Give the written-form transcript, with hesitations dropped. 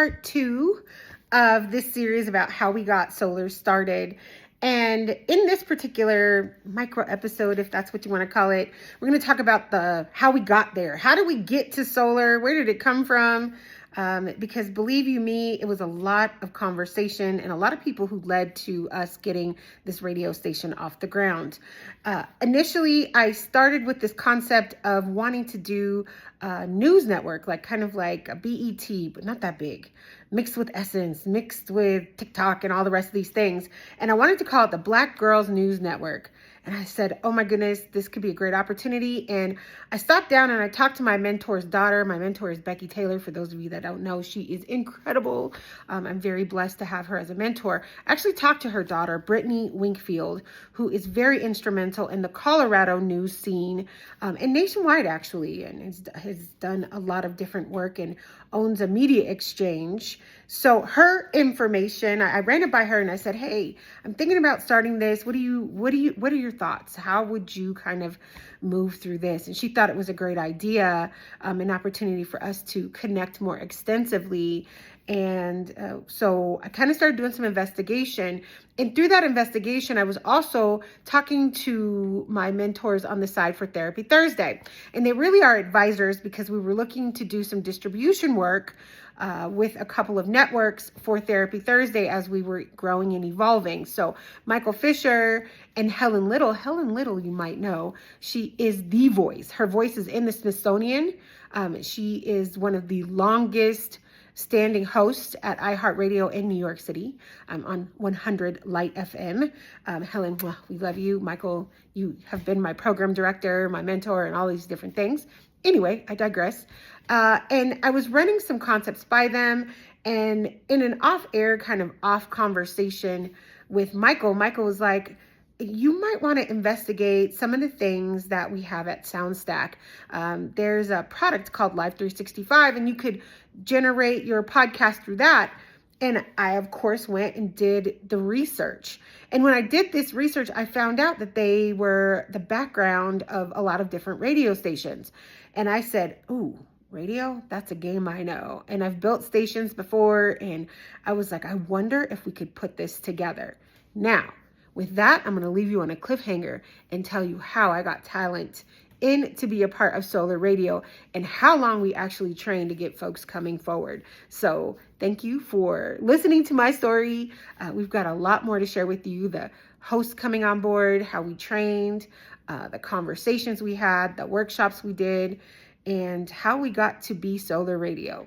part 2 of this series about how we got Soulher started. And in this particular micro episode, if that's what you want to call it, we're going to talk about how we got there. How did we get to Soulher? Where did it come from? Because believe you me, it was a lot of conversation and a lot of people who led to us getting this radio station off the ground. Initially, I started with this concept of wanting to do a news network, kind of like a BET, but not that big, mixed with Essence, mixed with TikTok and all the rest of these things. And I wanted to call it the Black Girls News Network. And I said, oh my goodness, this could be a great opportunity. And I stopped down and I talked to my mentor's daughter. My mentor is Becky Taylor. For those of you that don't know, she is incredible. I'm very blessed to have her as a mentor. I actually talked to her daughter, Brittany Winkfield, who is very instrumental in the Colorado news scene and nationwide, actually, and has done a lot of different work and owns a media exchange. So her information, I ran it by her and I said, hey, I'm thinking about starting this. What are your thoughts? How would you kind of move through this? And she thought it was a great idea, an opportunity for us to connect more extensively. And so I kind of started doing some investigation. And through that investigation, I was also talking to my mentors on the side for Therapy Thursday. And they really are advisors because we were looking to do some distribution work with a couple of networks for Therapy Thursday as we were growing and evolving. So Michael Fisher and Helen Little, you might know, she is the voice. Her voice is in the Smithsonian. She is one of the longest standing hosts at iHeartRadio in New York City on 100 Light FM. Helen, well, we love you. Michael, you have been my program director, my mentor, and all these different things. Anyway, I digress. And I was running some concepts by them, and in an off-air kind of off conversation with Michael was like, you might want to investigate some of the things that we have at SoundStack. There's a product called Live 365, and you could generate your podcast through that. And I, of course, went and did the research. And when I did this research, I found out that they were the background of a lot of different radio stations. And I said, ooh, radio? That's a game I know. And I've built stations before, and I was like, I wonder if we could put this together. Now, with that, I'm going to leave you on a cliffhanger and tell you how I got talent in to be a part of Soulher Radio and how long we actually trained to get folks coming forward. So thank you for listening to my story. We've got a lot more to share with you. The hosts coming on board, how we trained, the conversations we had, the workshops we did, and how we got to be Soulher Radio.